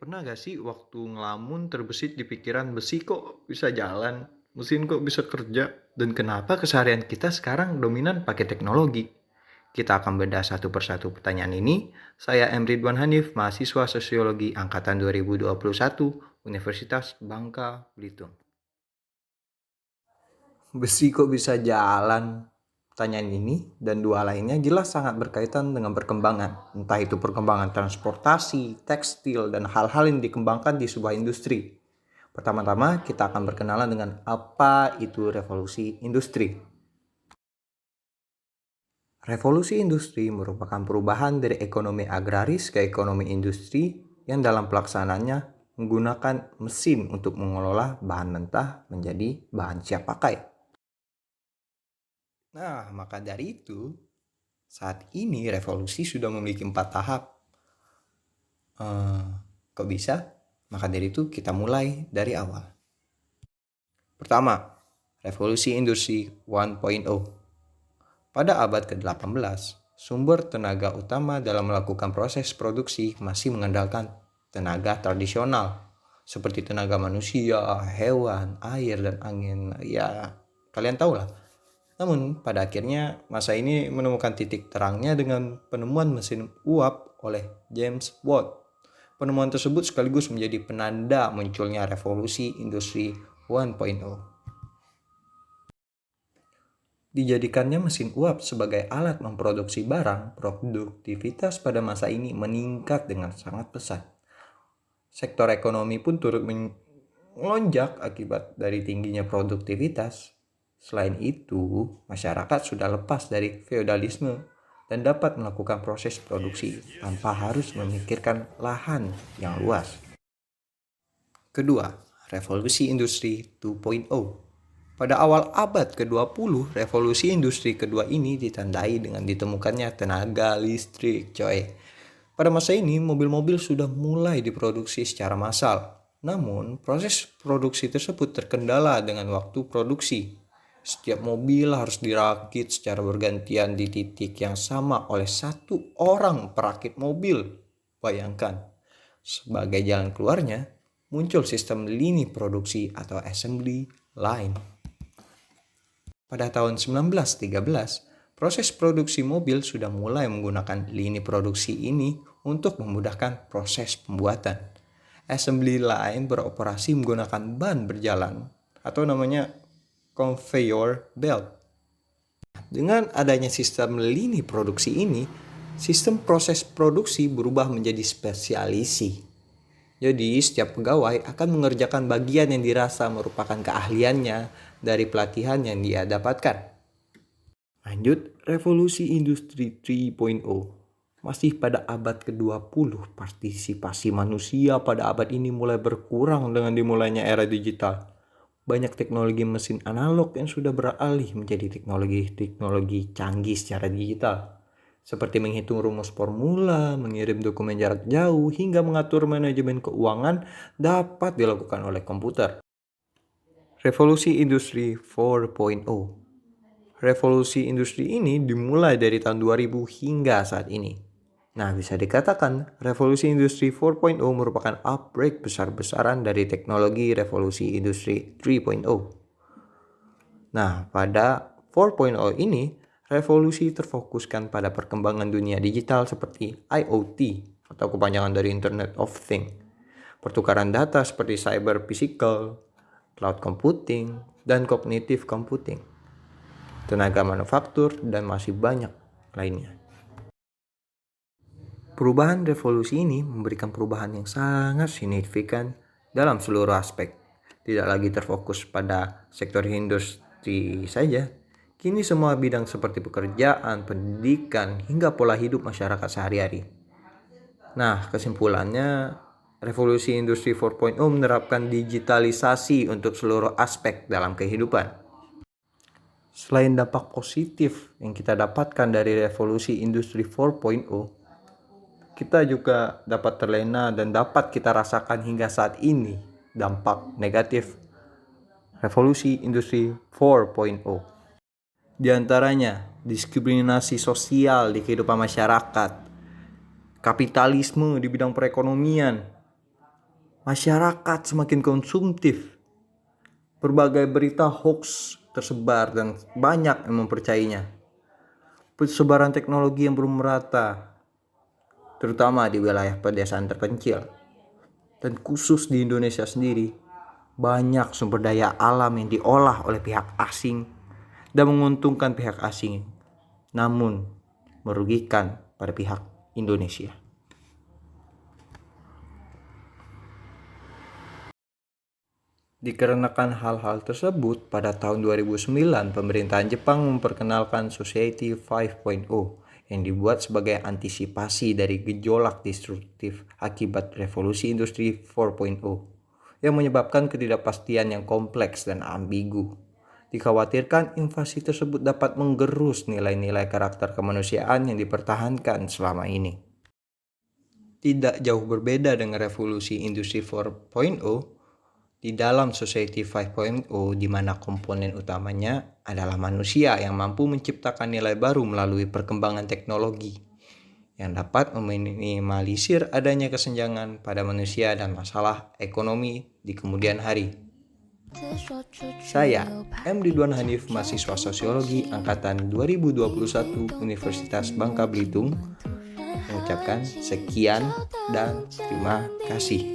Pernah gak sih waktu ngelamun terbesit di pikiran besi kok bisa jalan, mesin kok bisa kerja, dan kenapa keseharian kita sekarang dominan pakai teknologi? Kita akan bedah satu persatu pertanyaan ini. Saya M. Ridwan Hanif, mahasiswa Sosiologi Angkatan 2021, Universitas Bangka Belitung. Besi kok bisa jalan? Pertanyaan ini dan dua lainnya jelas sangat berkaitan dengan perkembangan, entah itu perkembangan transportasi, tekstil, dan hal-hal yang dikembangkan di sebuah industri. Pertama-tama, kita akan berkenalan dengan apa itu revolusi industri. Revolusi industri merupakan perubahan dari ekonomi agraris ke ekonomi industri yang dalam pelaksanaannya menggunakan mesin untuk mengelola bahan mentah menjadi bahan siap pakai. Nah, maka dari itu, saat ini revolusi sudah memiliki 4 tahap. Kok bisa? Maka dari itu kita mulai dari awal. Pertama, revolusi industri 1.0. Pada abad ke-18, sumber tenaga utama dalam melakukan proses produksi masih mengandalkan tenaga tradisional, seperti tenaga manusia, hewan, air, dan angin. Ya, kalian tahu lah. Namun, pada akhirnya masa ini menemukan titik terangnya dengan penemuan mesin uap oleh James Watt. Penemuan tersebut sekaligus menjadi penanda munculnya revolusi industri 1.0. Dijadikannya mesin uap sebagai alat memproduksi barang, produktivitas pada masa ini meningkat dengan sangat pesat. Sektor ekonomi pun turut melonjak akibat dari tingginya produktivitas. Selain itu, masyarakat sudah lepas dari feodalisme dan dapat melakukan proses produksi tanpa harus memikirkan lahan yang luas. Kedua, revolusi industri 2.0. Pada awal abad ke-20, revolusi industri kedua ini ditandai dengan ditemukannya tenaga listrik, coy. Pada masa ini, mobil-mobil sudah mulai diproduksi secara massal. Namun, proses produksi tersebut terkendala dengan waktu produksi. Setiap mobil harus dirakit secara bergantian di titik yang sama oleh satu orang perakit mobil. Bayangkan, sebagai jalan keluarnya, muncul sistem lini produksi atau assembly line. Pada tahun 1913, proses produksi mobil sudah mulai menggunakan lini produksi ini untuk memudahkan proses pembuatan. Assembly line beroperasi menggunakan ban berjalan atau namanya conveyor belt. Dengan adanya sistem lini produksi ini, sistem proses produksi berubah menjadi spesialisi. Jadi, setiap pegawai akan mengerjakan bagian yang dirasa merupakan keahliannya dari pelatihan yang dia dapatkan. Lanjut, revolusi industri 3.0. Masih pada abad ke-20, partisipasi manusia pada abad ini mulai berkurang dengan dimulainya era digital. Banyak teknologi mesin analog yang sudah beralih menjadi teknologi canggih secara digital, seperti menghitung rumus formula, mengirim dokumen jarak jauh, hingga mengatur manajemen keuangan dapat dilakukan oleh komputer. Revolusi industri 4.0. Revolusi industri ini dimulai dari tahun 2000 hingga saat ini. Nah, bisa dikatakan revolusi industri 4.0 merupakan outbreak besar-besaran dari teknologi revolusi industri 3.0. Nah, pada 4.0 ini, revolusi terfokuskan pada perkembangan dunia digital seperti IoT atau kepanjangan dari Internet of Things, pertukaran data seperti cyber physical, cloud computing, dan cognitive computing, tenaga manufaktur, dan masih banyak lainnya. Perubahan revolusi ini memberikan perubahan yang sangat signifikan dalam seluruh aspek. Tidak lagi terfokus pada sektor industri saja. Kini semua bidang seperti pekerjaan, pendidikan, hingga pola hidup masyarakat sehari-hari. Nah, kesimpulannya, revolusi industri 4.0 menerapkan digitalisasi untuk seluruh aspek dalam kehidupan. Selain dampak positif yang kita dapatkan dari revolusi industri 4.0, kita juga dapat terlena dan dapat kita rasakan hingga saat ini dampak negatif revolusi industri 4.0. Di antaranya diskriminasi sosial di kehidupan masyarakat, kapitalisme di bidang perekonomian, Masyarakat semakin konsumtif. Berbagai berita hoax tersebar dan banyak yang mempercayainya. Persebaran teknologi yang belum merata, terutama di wilayah pedesaan terpencil. Dan khusus di Indonesia sendiri, banyak sumber daya alam yang diolah oleh pihak asing dan menguntungkan pihak asing, namun merugikan pada pihak Indonesia. Dikarenakan hal-hal tersebut, pada tahun 2009 pemerintahan Jepang memperkenalkan Society 5.0 yang dibuat sebagai antisipasi dari gejolak destruktif akibat revolusi industri 4.0 yang menyebabkan ketidakpastian yang kompleks dan ambigu. Dikhawatirkan invasi tersebut dapat menggerus nilai-nilai karakter kemanusiaan yang dipertahankan selama ini. Tidak jauh berbeda dengan revolusi industri 4.0, di dalam Society 5.0 di mana komponen utamanya adalah manusia yang mampu menciptakan nilai baru melalui perkembangan teknologi yang dapat meminimalisir adanya kesenjangan pada manusia dan masalah ekonomi di kemudian hari. Saya, M. Ridwan Hanif, mahasiswa sosiologi angkatan 2021 Universitas Bangka Belitung, mengucapkan sekian dan terima kasih.